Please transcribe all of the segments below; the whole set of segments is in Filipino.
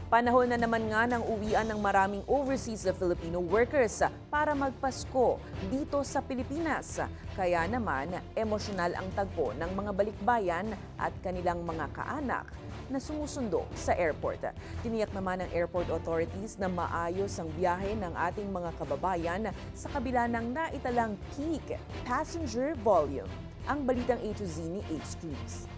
Panahon na naman nga ng uwian ng maraming overseas Filipino workers para magpasko dito sa Pilipinas. Kaya naman, emosyonal ang tagpo ng mga balikbayan at kanilang mga kaanak na sumusundo sa airport. Tiniyak naman ng airport authorities na maayos ang biyahe ng ating mga kababayan sa kabila ng naitalang peak passenger volume. Ang balitang A to Z ni Ace Cruz.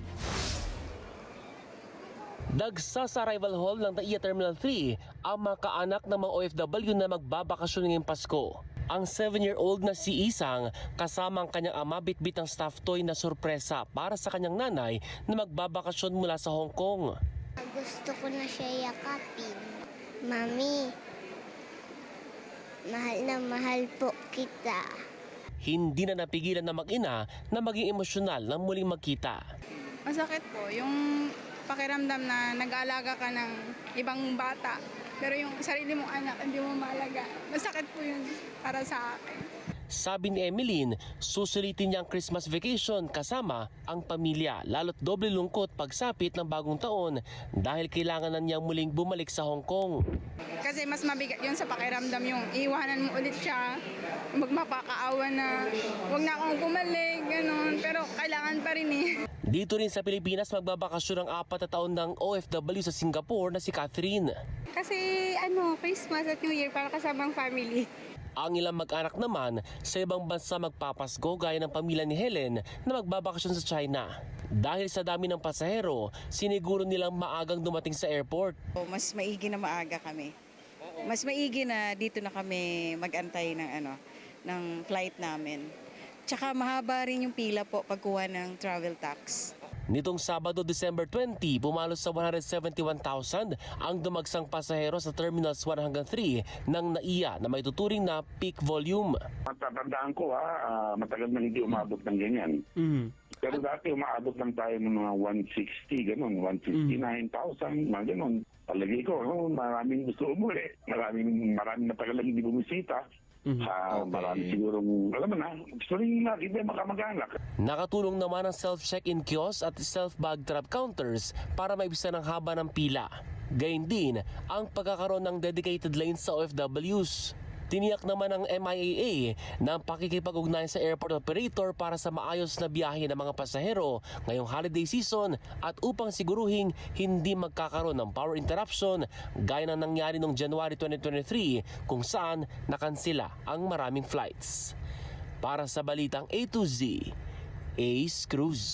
Dagsa sa arrival hall ng NAIA Terminal 3 ang mga kaanak ng mga OFW na magbabakasyon ngayong Pasko. Ang 7-year-old na si Isang kasama ang kanyang ama bitbit ng stuffed toy na sorpresa para sa kanyang nanay na magbabakasyon mula sa Hong Kong. Gusto ko na siya yakapin. Mami, mahal na mahal po kita. Hindi na napigilan ng mag-ina na maging emosyonal nang muling magkita. Masakit po yung pakiramdam na nag-aalaga ka ng ibang bata, pero yung sarili mong anak hindi mo maalaga. Masakit po yun para sa akin. Sabi ni Emeline, susulitin niya ang Christmas vacation kasama ang pamilya. Lalo't doble lungkot pagsapit ng bagong taon dahil kailangan na niyang muling bumalik sa Hong Kong. Kasi mas mabigat yun sa pakiramdam yung iwanan mo ulit siya, magmapakaawa na huwag na akong bumalik, gano'n. Pero kailangan pa rin eh. Dito rin sa Pilipinas magbabakasyon ang 4 na taon ng OFW sa Singapore na si Catherine. Kasi Christmas at New Year para kasamang family. Ang ilang mag-anak naman sa ibang bansa magpapasko gaya ng pamilya ni Helen na magbabakasyon sa China. Dahil sa dami ng pasahero, siniguro nilang maagang dumating sa airport. Mas maigi na maaga kami. Mas maigi na dito na kami mag-antay ng flight namin. Tsaka mahaba rin yung pila po pagkuha ng travel tax. Nitong Sabado, December 20, pumalo sa 171,000 ang dumagsang pasahero sa Terminals 1 hanggang 3 ng NAIA na may tuturing na peak volume. Matatandaan ko matagal na hindi umabot ng ganyan. Pero dati umaabot lang tayo ng mga 160, gano'n, 159,000, mga gano'n. Palagi ko, maraming gusto umuwi, maraming matagal lang hindi bumisita. Marami sigurong, alam mo na, gusto rin natin makamag-anak. Nakatulong naman ang self-check-in kiosk at self-bag trap counters para maibsan ang haba ng pila. Gayun din ang pagkakaroon ng dedicated lanes sa OFWs. Tiniyak naman ng MIAA na ang pakikipag-ugnayan sa airport operator para sa maayos na biyahe ng mga pasahero ngayong holiday season at upang siguruhing hindi magkakaroon ng power interruption gaya ng nangyari noong January 2023 kung saan nakansela ang maraming flights. Para sa balitang A to Z, Ace Cruz.